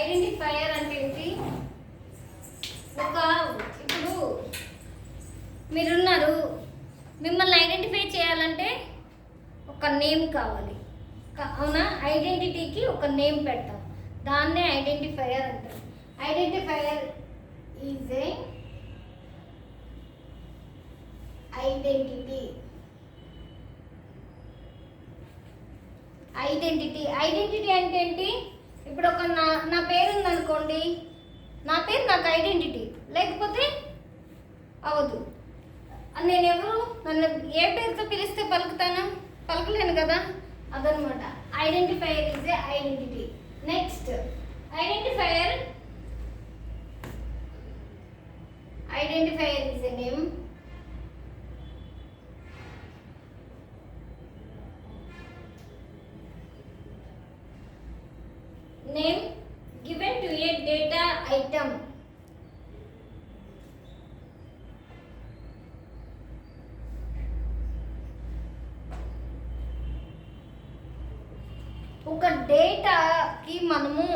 Identifier అంటే ఏంటి? ఇప్పుడు మీరున్నారు, మిమ్మల్ని ఐడెంటిఫై చేయాలంటే ఒక నేమ్ కావాలి, అవునా? ఐడెంటిటీకి ఒక నేమ్ పెడతాం, దాన్నే ఐడెంటిఫైయర్ అంటారు. Identifier is a identity. Identity అంటే ఏంటి? ఇప్పుడు ఒక నా పేరు ఉందనుకోండి, నా పేరు నాకు ఐడెంటిటీ, లేకపోతే అవదు. నేను ఎవరు, నన్ను ఏ పేరుతో పిలిస్తే పలకలేను కదా, అదనమాట. Identifier is a identity. Next identifier is a name. Name given to a data item. ఒక డేటాకి మనము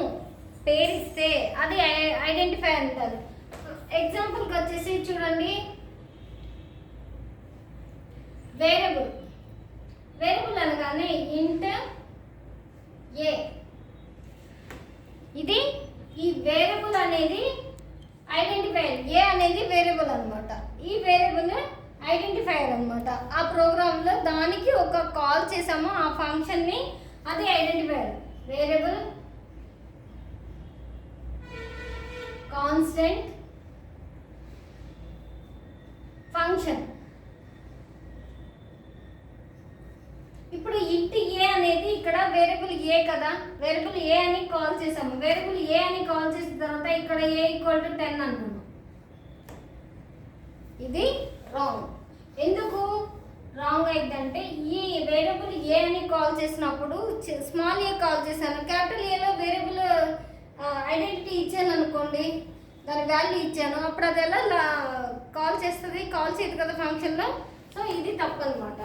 పేరిస్తే అది ఐడెంటిఫై అంటారు. ఎగ్జాంపుల్కి వచ్చేసి చూడండి, వేరియబుల్ అనగానే ఇంట్ ఏ, ఇది ఈ వేరియబుల్ అనేది ఐడెంటిఫైయర్. ఏ అనేది వేరియబుల్ అనమాట, ఈ వేరియబుల్ ఐడెంటిఫైయర్ అనమాట. ఆ ప్రోగ్రాంలో దానికి ఒక కాల్ చేసాము, ఆ ఫంక్షన్ని, అది ఐడెంటిఫైయర్. Variable constant function. ఇప్పుడు ఇంట్ ఏ అనేది ఇక్కడ వేరియబుల్ ఏ కదా, వేరియబుల్ ఏ అని కాల్ చేసాము. వేరియబుల్ ఏ అని కాల్ చేసిన తర్వాత ఇక్కడ ఏ ఈక్వల్ టు 10 అన్నాము. ఇది రాంగ్. ఎందుకు రాంగ్ అయిందంటే, ఈ వేరియబుల్ ఏ అని కాల్ చేసినప్పుడు స్మాల్ ఏ కాల్ చేశాను, క్యాపిటల్ ఏలో వేరియబుల్ ఐడెంటిటీ ఇచ్చాను అనుకోండి, దాని వాల్యూ ఇచ్చాను, అప్పుడు అది ఎలా కాల్ చేస్తుంది? కాల్ చేయదు కదా ఫంక్షన్లో. సో ఇది తప్పు అనమాట.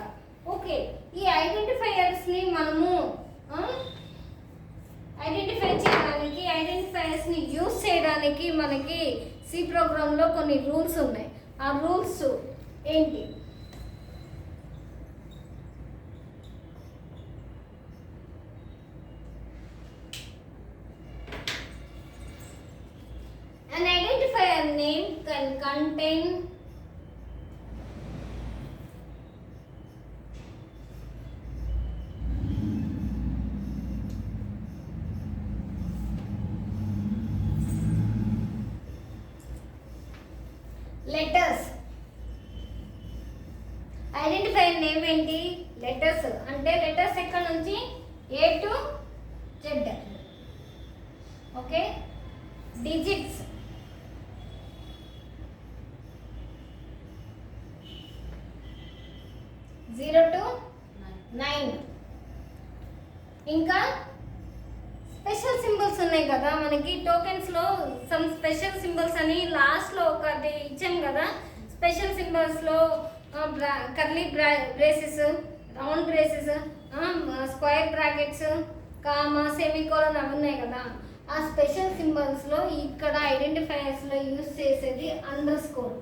ఓకే, ఈ ఐడెంటిఫైయర్స్ని మనము ఐడెంటిఫైయర్స్ని యూజ్ చేయడానికి మనకి సి ప్రోగ్రాంలో కొన్ని రూల్స్ ఉన్నాయి. ఆ రూల్స్ ఏంటి? An identifier name can contain letters. Identifier name ఏంటి? లెటర్స్. అంటే లెటర్స్ ఎక్కడ నుంచి? A to Z. Okay. Digits, zero to 9. ఇంకా స్పెషల్ సింబల్స్ ఉన్నాయి కదా మనకి టోకెన్స్లో, సమ్ స్పెషల్ సింబల్స్ అని లాస్ట్లో ఒకటి ఇచ్చాం కదా. స్పెషల్ సింబల్స్లో curly braces, round braces, square brackets, comma, semicolon అవి ఉన్నాయి కదా. ఆ స్పెషల్ సింబల్స్లో ఇక్కడ ఐడెంటిఫైయర్స్లో యూజ్ చేసేది అండర్ స్కోర్.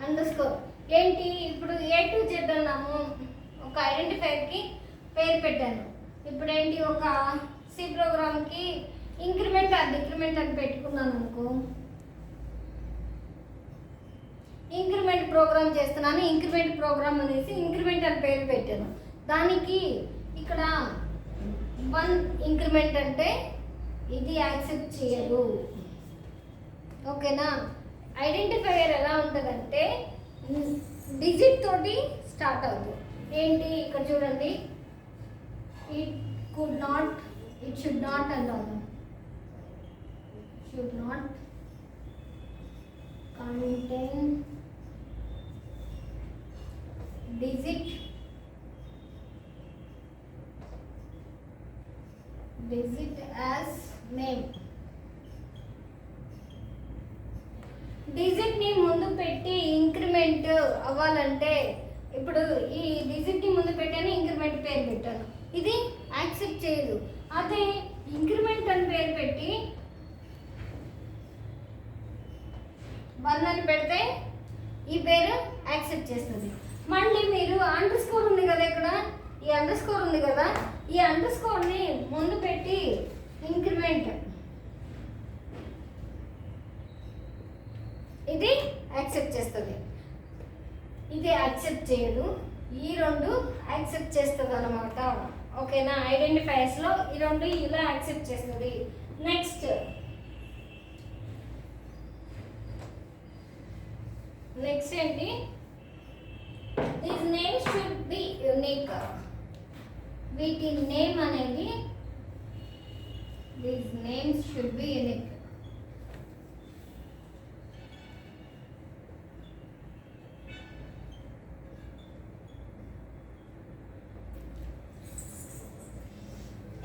అండర్ స్కోర్ ఏంటి? ఇప్పుడు ఏ టు జెడ్ అన్నాము, ఒక ఐడెంటిఫైయర్కి పేరు పెట్టాను. ఇప్పుడు ఏంటి, ఒక సి ప్రోగ్రామ్కి ఇంక్రిమెంట్ ఆర్ డిక్రిమెంట్ అని పెట్టుకున్నాను అనుకో, ఇంక్రిమెంట్ ప్రోగ్రామ్ చేస్తున్నాను, ఇంక్రిమెంట్ ప్రోగ్రామ్ అనేసి ఇంక్రిమెంట్ అని పేరు పెట్టాను. దానికి ఇక్కడ 1 ఇంక్రిమెంట్ అంటే ఇది యాక్సెప్ట్ చేయదు. ఓకేనా? ఐడెంటిఫైయర్ ఎలా ఉంటుందంటే డిజిట్ తోటి స్టార్ట్ అవుతుంది. ఏంటి ఇక్కడ చూడండి, it could not, it should not అంటాము. Should not contain digit as name. Digit ని ముందు పెట్టి ఇంక్రిమెంట్ అవ్వాలంటే ఇప్పుడు ఈ డిజిట్ని ముందు పెట్టాను, ఇంక్రిమెంట్ పేరు పెట్టాను, ఇది యాక్సెప్ట్ చేయదు. అదే ఇంక్రిమెంట్ అని పేరు పెట్టి 1 అని పెడితే ఈ పేరు యాక్సెప్ట్ చేస్తుంది. మళ్ళీ మీరు అండర్ స్కోర్ ఉంది కదా, ఇక్కడ ఈ అండర్ స్కోర్ ఉంది కదా, ఈ అండర్ స్కోర్ని ముందు పెట్టి ఇంక్రిమెంట్, ఇది యాక్సెప్ట్ చేస్తుంది, ఇది యాక్సెప్ట్ చేయదు. ఈ రెండు యాక్సెప్ట్ చేస్తుంది అన్నమాట. ఓకేనా? ఐడెంటిఫైయర్స్లో ఈ రెండు ఇలా యాక్సెప్ట్ చేస్తుంది. నెక్స్ట్ ఏంటి? This name should be unique. వీటి నేమ్ అనేది these names should be unique.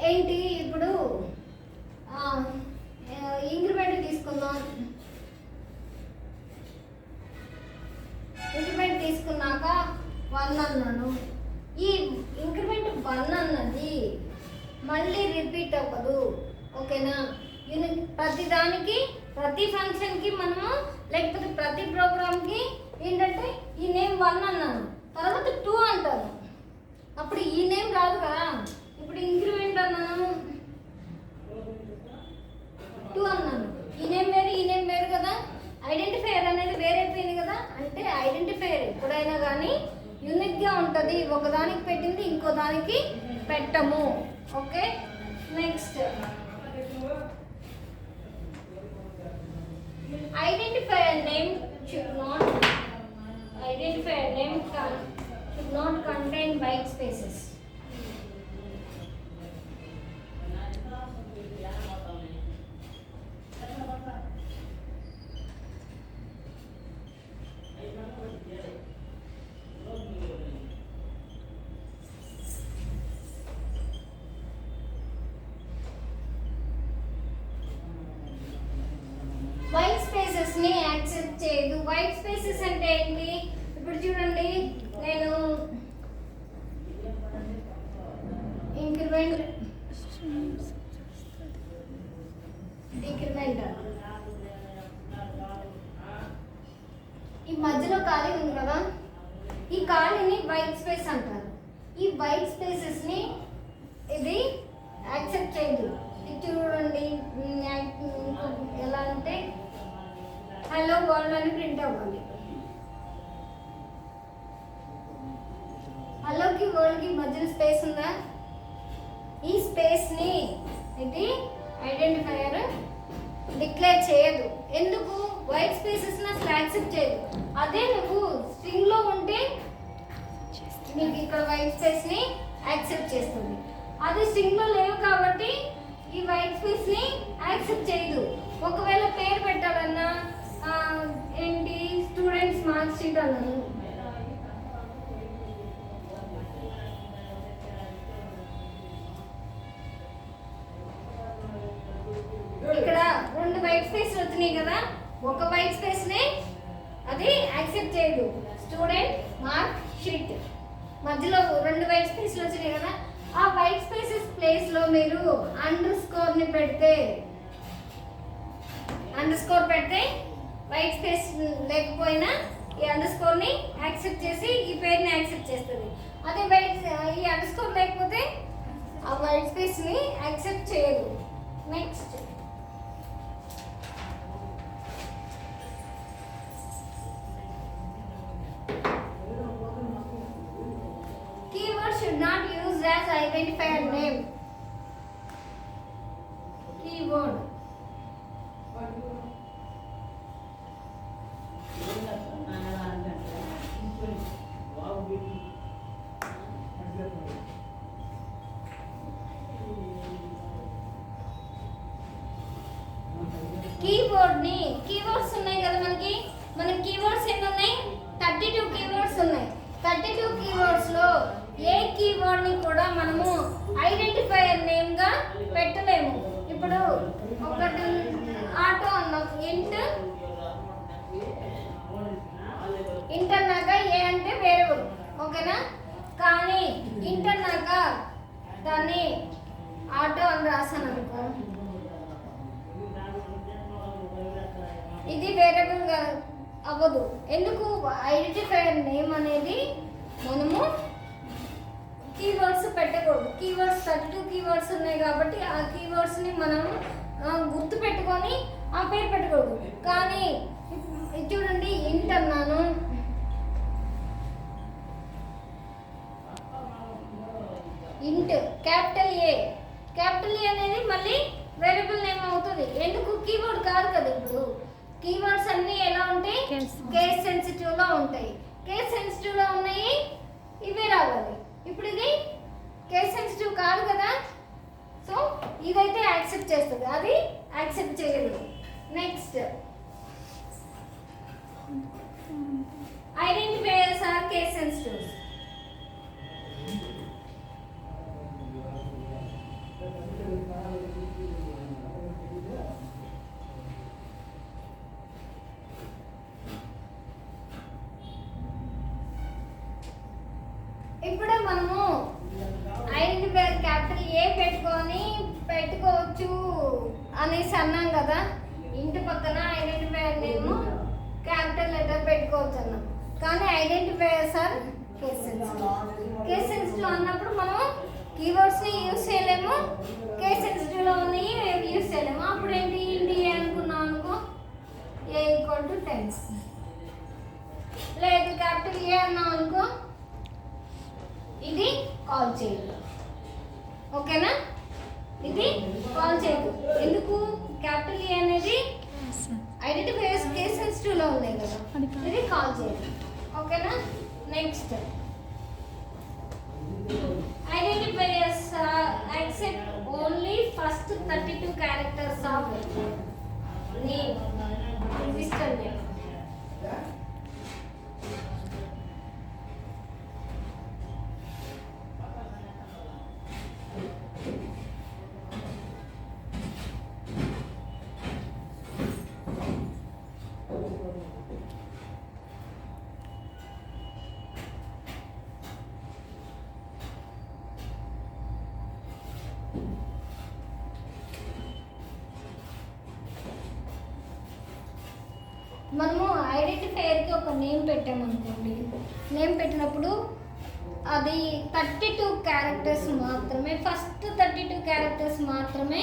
ఏంటి ఇప్పుడు ఇంక్రిమెంట్ తీసుకుందాం. ఇంక్రిమెంట్ తీసుకున్నాక 1 అన్నాను. ఈ ఇంక్రిమెంట్ 1 అన్నది మళ్ళీ రిపీట్ అవ్వదు. ఓకేనా? ప్రతి దానికి, ప్రతి ఫంక్షన్కి మనము, లేకపోతే ప్రతి ప్రోగ్రామ్కి ఏంటంటే ఈ నేమ్ 1 అన్నాను, తర్వాత 2 అంటాను, అప్పుడు ఈ నేమ్ రాదు కదా. ఇప్పుడు ఇంక్రిమెంట్ అన్నాను, 2 అన్నాను, ఈ నేమ్ వేరు కదా, ఐడెంటిఫైయర్ అనేది వేరైపోయింది కదా. అంటే ఐడెంటిఫైయర్ ఎప్పుడైనా కానీ యూనిక్గా ఉంటుంది, ఒకదానికి పెట్టింది ఇంకో దానికి పెట్టము. Okay? Next identifier name should not contain white spaces. White స్పేసెస్ని యాక్సెప్ట్ చేయదు. వైట్ స్పేసెస్ అంటే ఏంటి? ఇప్పుడు చూడండి, నేను ఇంక్రిమెంట్ డిక్రిమెంట్ ఈ మధ్యలో ఖాళీ ఉంది కదా, ఈ ఖాళీని వైట్ స్పేస్ అంటారు. ఈ వైట్ స్పేసెస్ని ఇది యాక్సెప్ట్ చేయదు. ఇది చూడండి, ఎలా అంటే హలో వరల్డ్ అని ప్రింట్ అవ్వాలి. హలోకి వరల్డ్కి మధ్యలో స్పేస్ ఉందా? ఈ స్పేస్ని ఇది ఐడెంటిఫైయర్ డిక్లేర్ చేయదు. ఎందుకు? వైట్ స్పేసెస్ని అసలు యాక్సెప్ట్ చేయదు. అదే నువ్వు స్ట్రింగ్లో ఉంటే నీకు ఇక్కడ వైట్ స్పేస్ని యాక్సెప్ట్ చేస్తుంది. అది స్ట్రింగ్లో లేవు కాబట్టి ఈ వైట్ స్పేస్ని యాక్సెప్ట్ చేయదు. ఒకవేళ పేరు పెట్టాలన్నా ఏంటి, స్టూడెంట్స్ మార్క్స్ షీట్ అన్నాను, ఇక్కడ 2 వైట్ స్పేస్ వచ్చినాయి కదా, ఒక వైట్ స్పేస్ని అది యాక్సెప్ట్ చేయదు. స్టూడెంట్ మార్క్ షీట్ మధ్యలో 2 వైట్ స్పేస్లు వచ్చినాయి కదా, ఆ వైట్ స్పేసెస్ ప్లేస్లో మీరు అండర్ స్కోర్ని పెడితే, అండర్ స్కోర్ పెడితే వైట్ స్పేస్ లేకపోయినా ఈ అండర్ స్కోర్ని యాక్సెప్ట్ చేసి ఈ పేరుని యాక్సెప్ట్ చేస్తుంది. అదే ఈ అండర్ స్కోర్ లేకపోతే ఆ వైట్ స్పేస్ని యాక్సెప్ట్ చేయదు. Next keyword should not use as identifier name. Keyword keywords ఉన్నాయి కదా, మనకి కీవర్డ్స్ ఎన్ని ఉన్నాయి? 32 కీవర్డ్స్ ఉన్నాయి. 32 కీవర్డ్స్లో ఏ కీవర్డ్ని కూడా మనము ఐడెంటిఫైయర్ నేమ్గా పెట్టలేము. ఇప్పుడు ఒకటి ఆటో అన్నాం, ఇంట్ అన్నాక ఏ అంటే వేరియబుల్. దాన్ని ఆటో అని రాసాను అనుకో, ఇది వేరియబుల్గా అవ్వదు. ఎందుకు? ఐడెంటిఫైయర్ నేమ్ అనేది మనము కీవర్డ్స్ పెట్టకూడదు. కీవర్డ్స్ 32 కీవర్డ్స్ ఉన్నాయి కాబట్టి ఆ కీవర్డ్స్ని మనం గుర్తు పెట్టుకొని ఆ పేరు పెట్టకూడదు. కానీ చూడండి, ఇంట్ అన్నాను, ఇంట్ క్యాపిటల్ ఏ అనేది మళ్ళీ వేరియబుల్ నేమ్ అవుతుంది. ఎందుకు? కీవర్డ్ కాదు కదా. ఇప్పుడు కీవర్డ్స్ అన్నీ ఎలా ఉంటాయి? కేస్ సెన్సిటివ్లో ఉంటాయి. కేస్ సెన్సిటివ్లో ఉన్నాయి, ఇవే రావాలి. ఇప్పుడు ఇది కేస్ సెన్సిటివ్ కాదు కదా, సో ఇదైతే యాక్సెప్ట్ చేస్తుంది, అది యాక్సెప్ట్ చేయదు. Next, identifiers are case sensitives. ఇప్పుడే మనము ఐడెంటిఫైయర్ క్యాపిటల్ ఏ పెట్టుకోవచ్చు అనేసి అన్నాం కదా. ఇంటి పక్కన ఐడెంటిఫైయర్ నేమ్ క్యాపిటల్ లెటర్ పెట్టుకోవచ్చు అన్నాం. కానీ ఐడెంటిఫైయర్స్ ఆర్ కేస్ సెన్సిటివ్ అన్నప్పుడు మనం కీవర్డ్స్ని యూజ్ చేయలేము, కేస్ సెన్సిటివ్లో ఉన్నాయి యూజ్ చేయలేము. అప్పుడు ఏంటి? ఇంటి ఏ అనుకున్నాం అనుకో, ఏ ఈక్వల్ టు 10. లేదు క్యాపిటల్ ఏ అన్నాం అనుకో, ఇది కాల్ చేయదు. ఓకేనా? ఇది కాల్ చేయదు. ఎందుకు? క్యాపిటల్ ఏ అనేది ఐడెంటిఫైయర్స్ కేస్ సెన్సిటివ్లో ఉన్నాయి కదా, ఇది కాల్ చేయదు. ఓకేనా? Next, identifiers accept only first 32 characters of name, register name. మనము ఐడెంటిఫైయర్కి ఒక నేమ్ పెట్టామనుకోండి, నేమ్ పెట్టినప్పుడు అది 32 క్యారెక్టర్స్ మాత్రమే, ఫస్ట్ 32 క్యారెక్టర్స్ మాత్రమే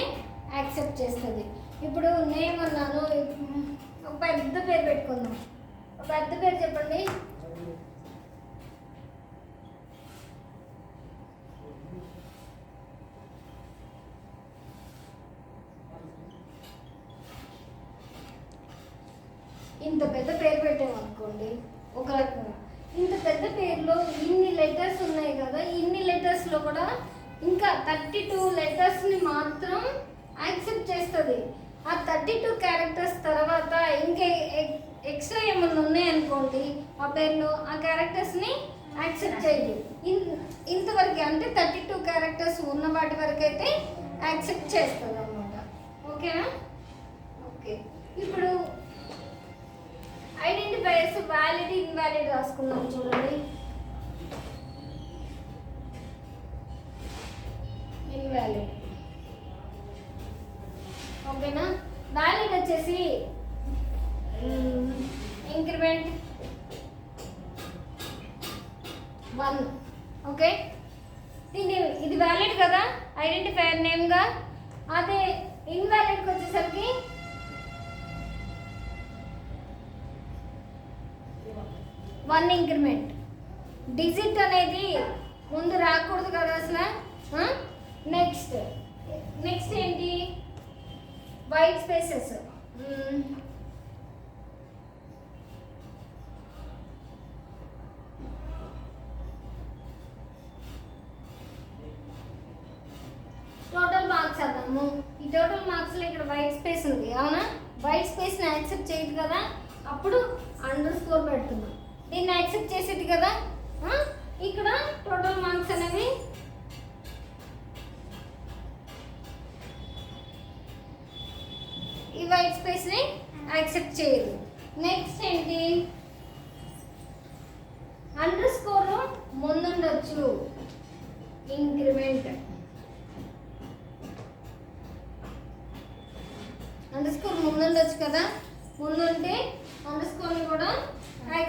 యాక్సెప్ట్ చేస్తుంది. ఇప్పుడు నేమ్ అన్నాను, ఒక పెద్ద పేరు పెట్టుకుందాం. ఒక పెద్ద పేరు చెప్పండి. ఇంత పెద్ద పేరు పెట్టామనుకోండి, ఒక రకంగా ఇంత పెద్ద పేరులో ఇన్ని లెటర్స్ ఉన్నాయి కదా, ఇన్ని లెటర్స్లో కూడా ఇంకా 32 లెటర్స్ని మాత్రం యాక్సెప్ట్ చేస్తుంది. ఆ 32 క్యారెక్టర్స్ తర్వాత ఇంకా ఎక్స్ట్రా ఏమన్నా ఉన్నాయనుకోండి ఆ పేరులో, ఆ క్యారెక్టర్స్ని యాక్సెప్ట్ చేయదు. ఇంతవరకు అంటే 32 క్యారెక్టర్స్ ఉన్న వాటి వరకు అయితే యాక్సెప్ట్ చేస్తుంది అన్నమాట. ఓకేనా? ఓకే, ఇప్పుడు ఐడెంటిఫైయర్స్ వ్యాలిడ్ ఇన్వాలిడ్ రాసుకున్నాం చూడండి. ఇన్వాలిడ్. ఓకేనా? వ్యాలిడ్ వచ్చేసి ఇంక్రిమెంట్ 1. ఓకే, ఇది వ్యాలిడ్ కదా ఐడెంటిఫైయర్ నేమ్గా. అదే ఇన్వాలిడ్కి వచ్చేసరికి 1 ఇంక్రిమెంట్. డిజిట్ అనేది ముందు రాకూడదు కదా అసలు. నెక్స్ట్ ఏంటి? White spaces. టోటల్ మార్క్స్ అద్దాము. ఈ టోటల్ మార్క్స్లో ఇక్కడ వైట్ స్పేస్ ఉంది, అవునా? వైట్ స్పేస్ని యాక్సెప్ట్ చేయదు కదా, అప్పుడు __ పెడుతున్నాం. దీన్ని యాక్సెప్ట్ చేసేది కదా, ఇక్కడ టోటల్ మార్క్స్ అనేవి ఈ వైట్ స్పేస్ని యాక్సెప్ట్ చేయదు. నెక్స్ట్ ఏంటి? _ ముందుండొచ్చు, ఇంక్రిమెంట్.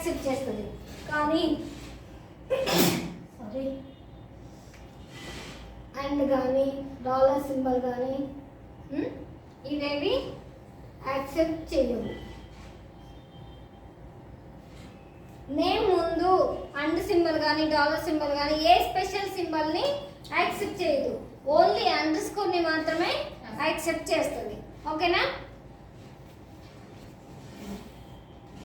యాక్సెప్ట్ చేస్తుంది. కానీ సారీ అండ్ కానీ డాలర్ సింబల్ కానీ ఇవేవి యాక్సెప్ట్ చేయవు. నేమ్ ముందు అండ్ సింబల్ కానీ డాలర్ సింబల్ కానీ ఏ స్పెషల్ సింబల్ని యాక్సెప్ట్ చేయదు. ఓన్లీ అండర్ స్కోర్ని మాత్రమే యాక్సెప్ట్ చేస్తుంది. ఓకేనా?